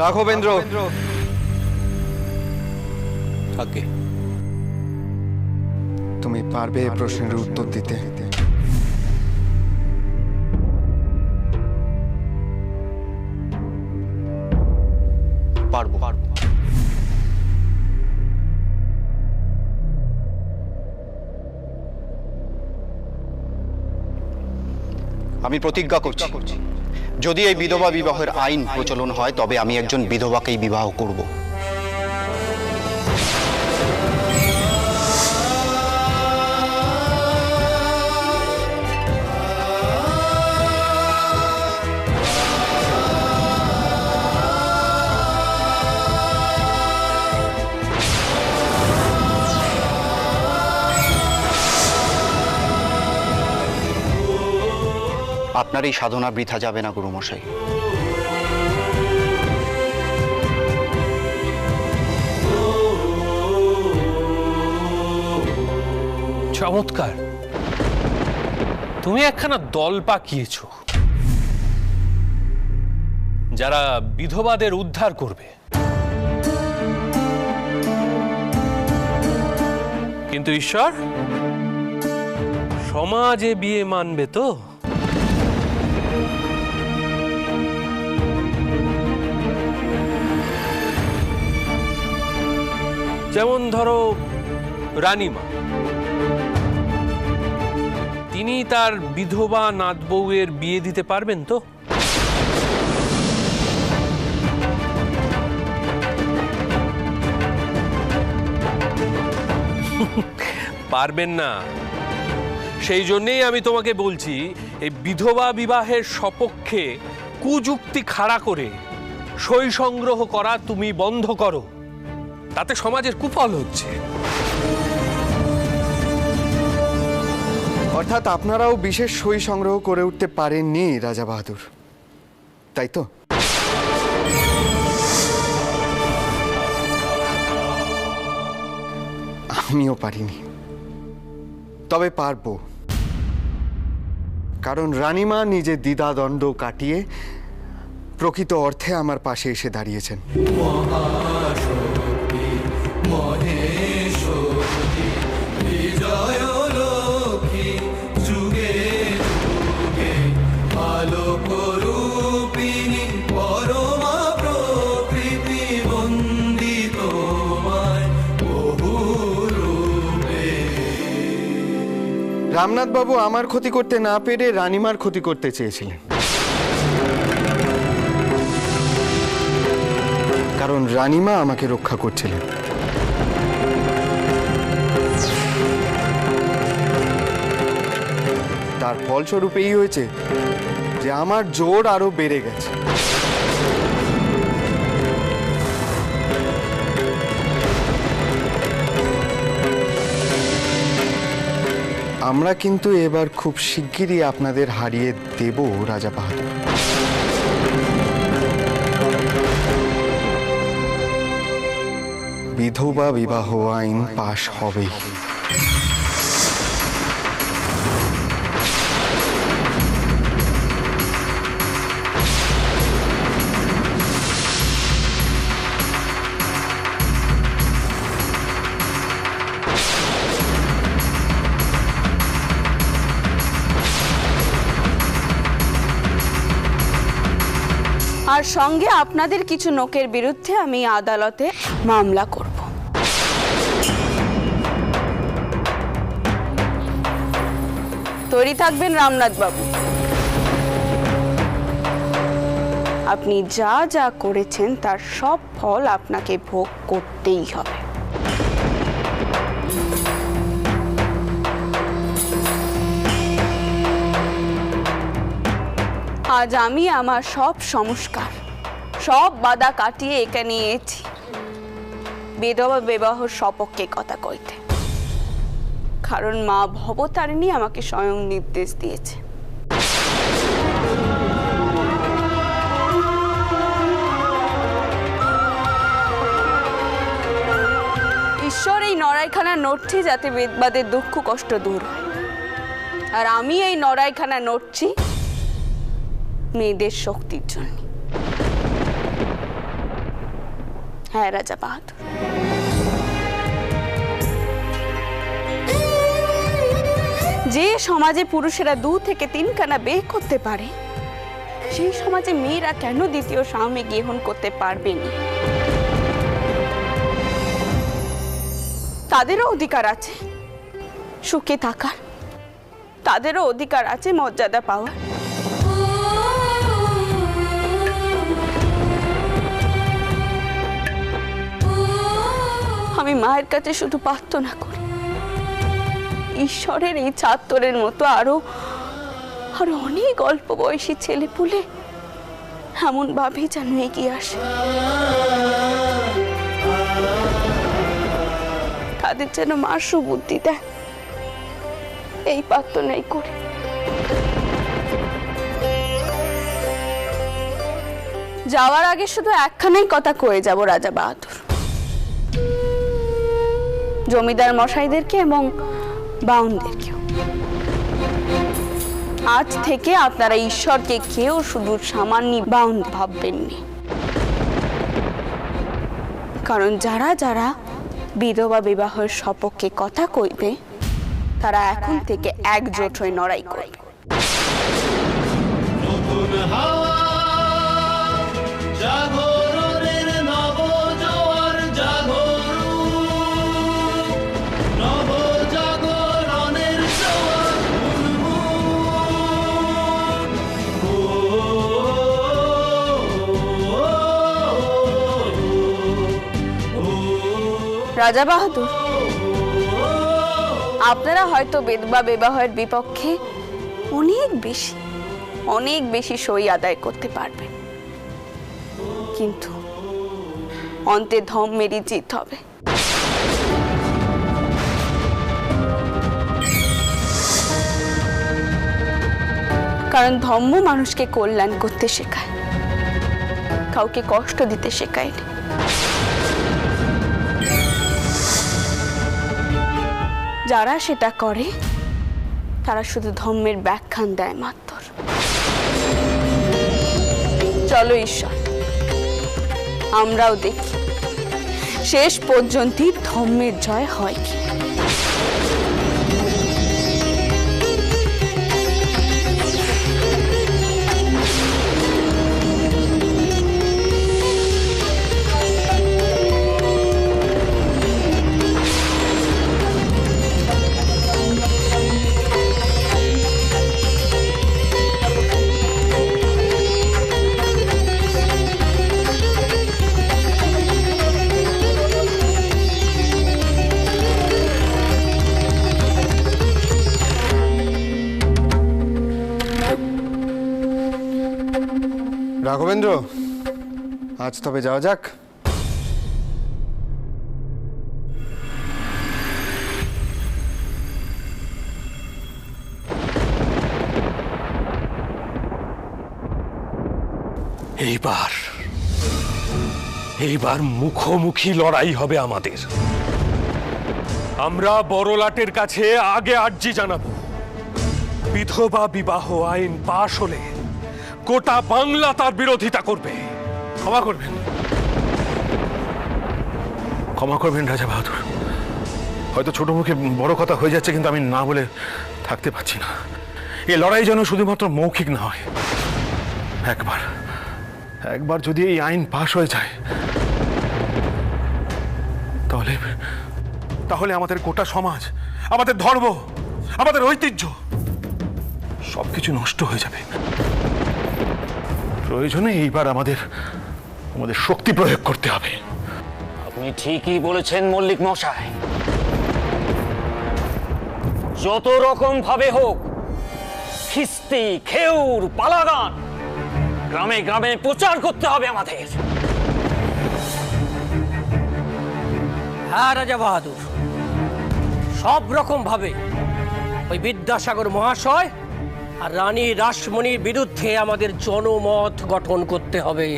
রাঘবেন্দ্র, আগে তুমি পারবে এই প্রশ্নের উত্তর দিতে? পারবো। আমি প্রতিজ্ঞা করছি, যদি এই বিধবা বিবাহের আইন প্রচলন হয় তবে আমি একজন বিধবাকেই বিবাহ করব। আপনার এই সাধনা বৃথা যাবে না গুরুমশাই। চমৎকার, তুমি একখানা দল পাকিয়েছ যারা বিধবাদের উদ্ধার করবে, কিন্তু ঈশ্বর সমাজে বিয়ে মানবে তো? যেমন ধরো রানীমা, তিনি তার বিধবা নাত বউয়ের বিয়ে দিতে পারবেন তো? পারবেন না। সেই জন্যেই আমি তোমাকে বলছি, এই বিধবা বিবাহের সপক্ষে কুযুক্তি খাড়া করে সই সংগ্রহ করা তুমি বন্ধ করো, তাতে সমাজের কুফল হচ্ছে। অর্থাৎ আপনারাও বিশেষ সই সংগ্রহ করে উঠতে পারেননি রাজা বাহাদুর, তাই তো? আমিও পারিনি, তবে পারবো, কারণ রানীমা নিজের দ্বিধাদ্বন্দ্ব কাটিয়ে প্রকৃত অর্থে আমার পাশে এসে দাঁড়িয়েছেন। রামনাথ বাবু আমার ক্ষতি করতে না পেরে রানীমার ক্ষতি করতে চেয়েছিলেন, কারণ রানীমা আমাকে রক্ষা করছিলেন। তার ফলস্বরূপ এই হয়েছে যে আমার জোর আরো বেড়ে গেছে। আমরা কিন্তু এবার খুব শিগগিরই আপনাদের হারিয়ে দেব রাজা বাহাদুর। বিধবা বিবাহ আইন পাশ হবেই। আর সঙ্গে আপনাদের কিছু লোকের বিরুদ্ধে আমি আদালতে মামলা করব। তৈরি থাকবেন রামনাথ বাবু। আপনি যা যা করেছেন তার সব ফল আপনাকে ভোগ করতেই হবে। আজ আমি আমার সব সংস্কার, সব বাধা কাটিয়ে এখানে এসেছি বিধবা বিবাহর সপক্ষে কথা কইতে, কারণ মা ভবতারিণী আমাকে স্বয়ং নির্দেশ দিয়েছে। ঈশ্বর এই নড়াইখানা নড়ছে যাতে বেদবাদের দুঃখ কষ্ট দূর হয়, আর আমি এই নড়াইখানা নড়ছি মেয়েদের শক্তির জন্য। হ্যাঁ রাজা বাহাদুর, যে সমাজে পুরুষেরা 2 থেকে 3 খানা বিয়ে করতে পারে, সেই সমাজে মেয়েরা কেন দ্বিতীয় স্বামী গ্রহণ করতে পারবেনি? তাদেরও অধিকার আছে সুখে থাকার, তাদেরও অধিকার আছে মর্যাদা পাওয়ার। আমি মায়ের কাছে শুধু প্রার্থনা করি, ঈশ্বরের এই ছাত্রের মতো আরো অনেক অল্প বয়সী ছেলে পুলে এমন ভাবে যেন এগিয়ে আসে, তাদের যেন মা সুবুদ্ধি দেয়, এই প্রার্থনাই করি। যাওয়ার আগে শুধু একখানেই কথা কয়ে যাব রাজা বাহাদুর, জমিদার মশাইদেরকে এবং বাউনদেরকেও, আজ থেকে আপনারা ঈশ্বরকে কেউ শুধু সামান্য বাউন ভাববেননি, কারণ যারা যারা বিধবা বিবাহের সপক্ষে কথা কইবে তারা এখন থেকে একজোট হয়ে লড়াই করবে। রাজা বাহাদুর, আপনারা হয়তো বিধবা বিবাহের বিপক্ষে অনেক বেশি সই আদায় করতে পারবেন, কিন্তু অন্তে ধর্মেরই জিত হবে। কারণ ধর্ম মানুষকে কল্যাণ করতে শেখায়, কাউকে কষ্ট দিতে শেখায় না। যারা সেটা করে তারা শুধু ধর্মের ব্যাখ্যান দেয় মাত্র। চলো ঈশ্বর, আমরাও দেখি শেষ পর্যন্ত ধর্মের জয় হয় কি। রাঘবেন্দ্র, আজ তবে যাওয়া যাক। এইবার মুখোমুখি লড়াই হবে আমাদের। আমরা বড়লাটের কাছে আগে আর্জি জানাবো, বিধবা বিবাহ আইন পাশ হলে গোটা বাংলা তার বিরোধিতা করবে। ক্ষমা করবেন, ক্ষমা করবেন রাজা বাহাদুর, হয়তো ছোট মুখে বড় কথা হয়ে যাচ্ছে, কিন্তু আমি না বলে থাকতে পারছি না। এই লড়াই যেন শুধুমাত্র মৌখিক না হয়, একবার যদি এই আইন পাশ হয়ে যায় তাহলে আমাদের গোটা সমাজ, আমাদের ধর্ম, আমাদের ঐতিহ্য সবকিছু নষ্ট হয়ে যাবে। প্রয়োজনে এইবার আমাদের শক্তি প্রয়োগ করতে হবে। আপনি ঠিকই বলেছেন মল্লিক মশাই, যত রকম ভাবে হোক খিস্তি, খেউর, পালাগান গ্রামে গ্রামে প্রচার করতে হবে আমাদের। হ্যাঁ রাজা বাহাদুর, সব রকম ভাবে ওই বিদ্যাসাগর মহাশয় আর রানী রাসমণির বিরুদ্ধে আমাদের জনমত গঠন করতে হবে।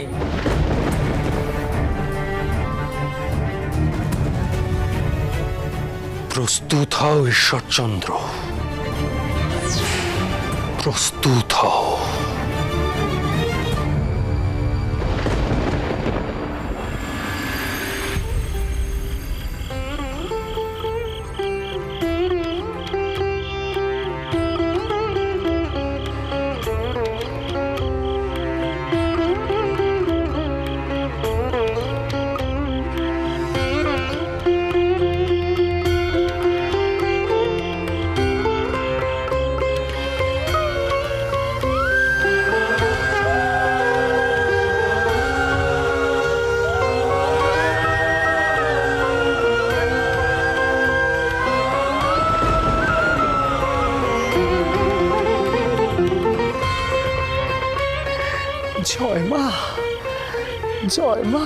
প্রস্তুত হও ঈশ্বরচন্দ্র, প্রস্তুত হও। জয় মা।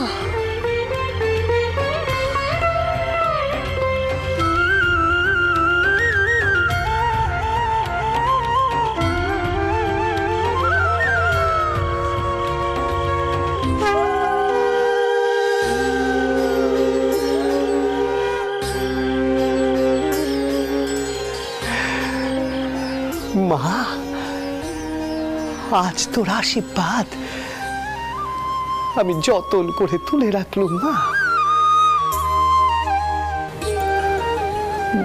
মা, আজ তোর আশীর্বাদ আমি যতন করে তুলে রাখলুম মা।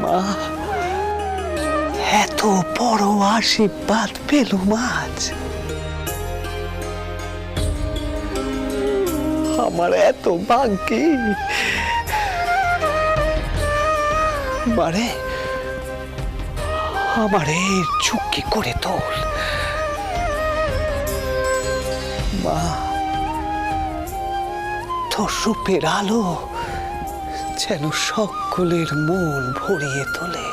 মা, এত বড় আশীর্বাদ পেলুম আজ। আমার এত ভাগ্যি মারে, আমারে চুক্তি করে তোল মা। তোর রূপের আলো যেন সকলের মন ভরিয়ে তোলে।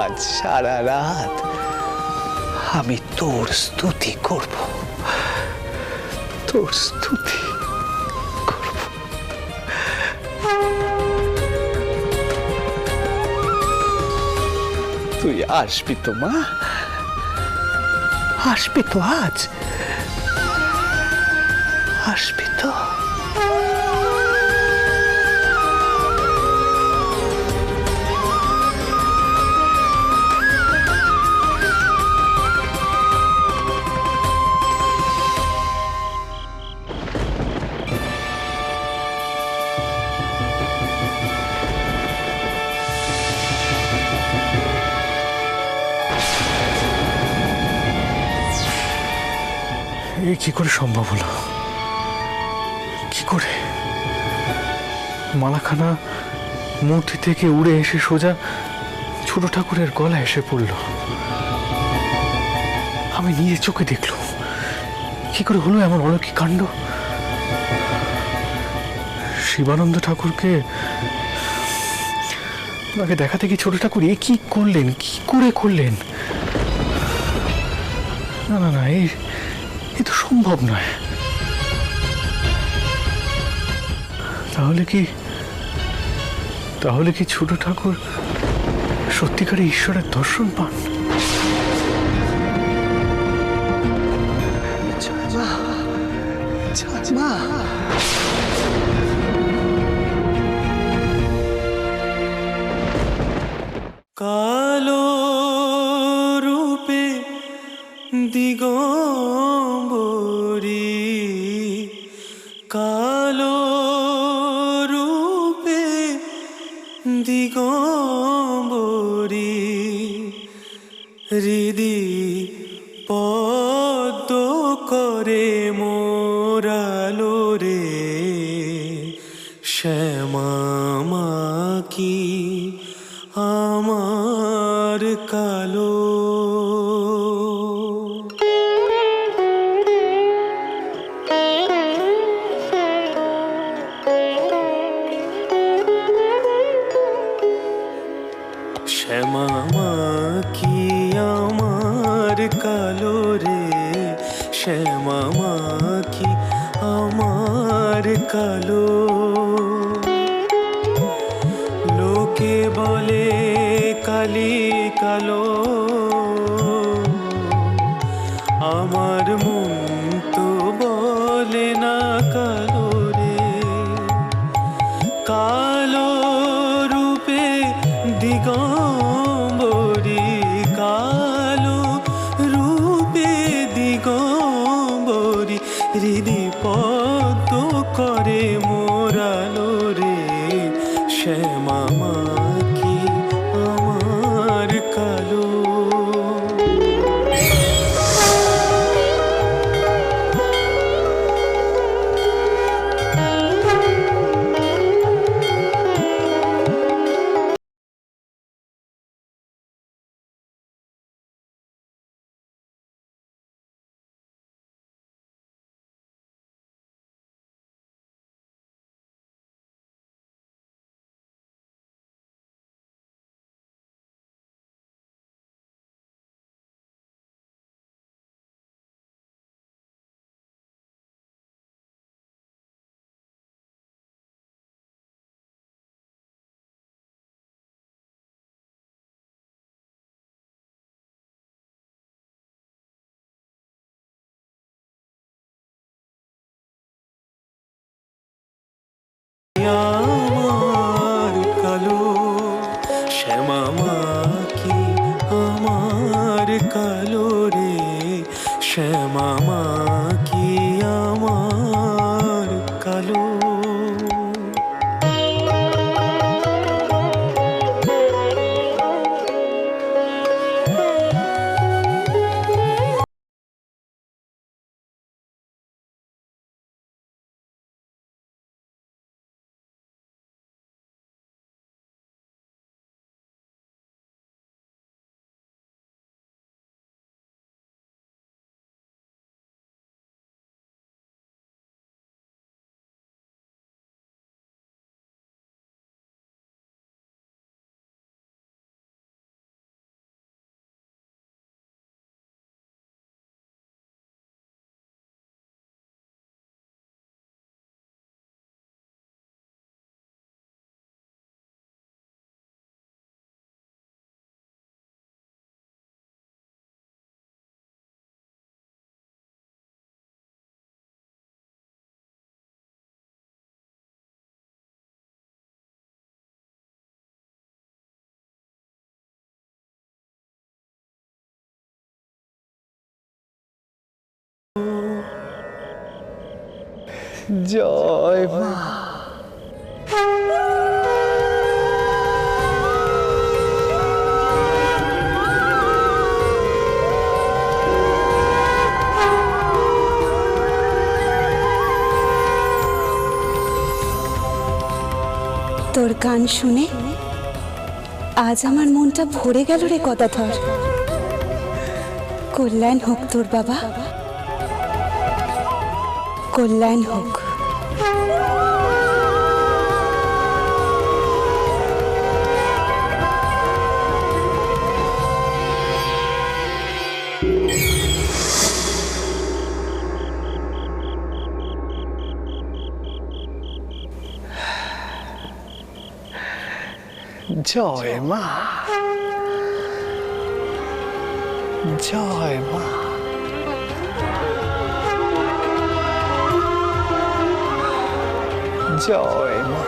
আজ সারা রাত আমি তোর স্তুতি করব, তোর স্তুতি করব। তুই আসবি তো মা, আসবি তো আজ, আসবি তো? এই কি করে সম্ভব হলো? কি করে মালাখানা মূর্তি থেকে উড়ে এসে সোজা ছোট ঠাকুরের গলায় এসে পড়ল? আমি নিজে চোখে দেখলাম। কি করে হলো এমন অলৌকিক কাণ্ড? শিবানন্দ ঠাকুরকে ওনাকে দেখাতে কি ছোট ঠাকুর এ কি করলেন? কি করে করলেন? না না না, এ তো সম্ভব নয়। তাহলে কি ছোট ঠাকুর সত্যিকারে ঈশ্বরের দর্শন পান? কালো রূপে দিগম্বরী, কালো রূপে দিগম্বরী, হৃদি পদ্ম করে মোরালো রে, শ্যামা মা কি আমার কালো। শ্যামা মা কি আমার কালো রে, শ্যামা মা কি আমার কালো। লোকে বলে কালি কালো, আমার মন তো বলে না কালো রে। কালো রূপে দিগম্বরী, কালো রূপে দিগম্বরী, হৃদি পদ্ম করে মোরালো রে, শ্যামা মা কি আমার কালো। শ্যামা মা কি আমার কালো। জয় মা। তোর গান শুনে আজ আমার মনটা ভরে গেল রে গদাধর। কল্যাণ হোক তোর বাবা, কল্যাণ হোক। জয় মা, জয় মা। জয় মা।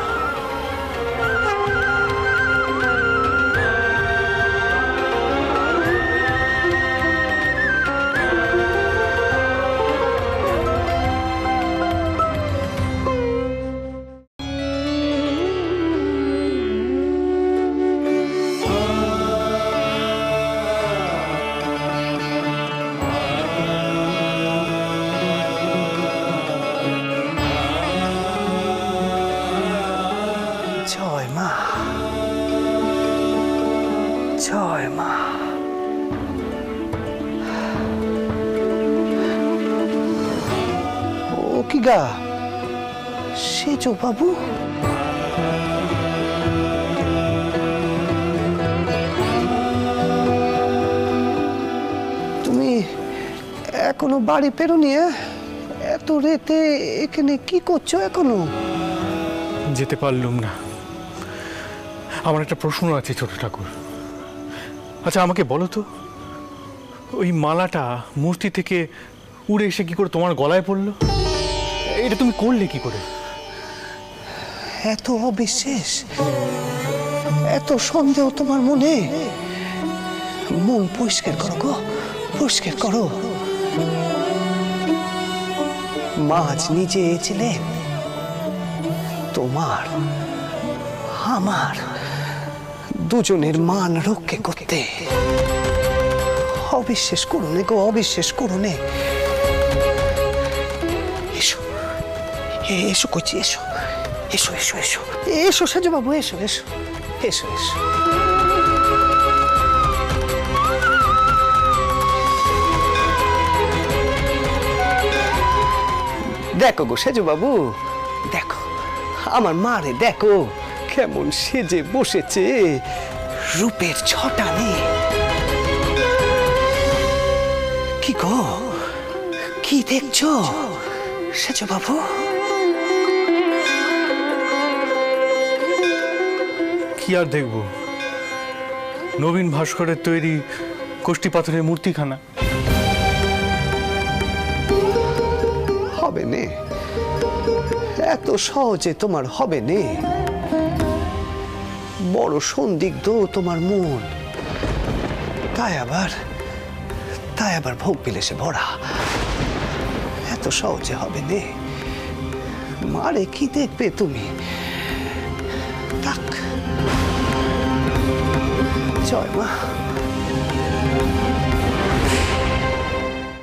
জয় মা। ও কি গা সেজো বাবু? তুমি এখনো বাড়ি পেরোনি? এত রাতে এখানে কি করছো এখনো? যেতে পারলুম না। আমার একটা প্রশ্ন আছে ছোট ঠাকুর। আচ্ছা আমাকে বলো তো, ওই মালাটা মূর্তি থেকে উড়ে এসে কি করে তোমার গলায় পড়লো? এটা তুমি করলে কি করে? এত অবিশ্বাস, এত সন্দেহ তোমার মনে? মন পরিষ্কার করো গো, পরিষ্কার করো। মা আজ নিজে এসেছিলেন তোমার আমার দুজনের মান রক্ষে করতে। অবিশ্বাস করো নে গো, অবিশ্বাস করো নে। এসো এসো কইছি, এসো এসো এসো এসো এসো সাজু বাবু, এসো এসো এসো এসো। দেখো গো সাজু বাবু, দেখো আমার মারে, দেখো কেমন সেজে বসেছে রূপের ছটা নিয়ে। কি গো, কি দেখছো সাজু বাবু? কি আর দেখবো, নবীন ভাস্করের তৈরি কোষ্ঠী পাথরের মূর্তিখানা। হবে নে, এত সহজে তোমার হবে নে। বড় সন্দিগ্ধ তোমার মন, তাই আবার তাই আবার ভোগ বিলাসে ভরা। এত সহজে হবে নে। মারে কি দেখবে তুমি? থাক। জয় মা।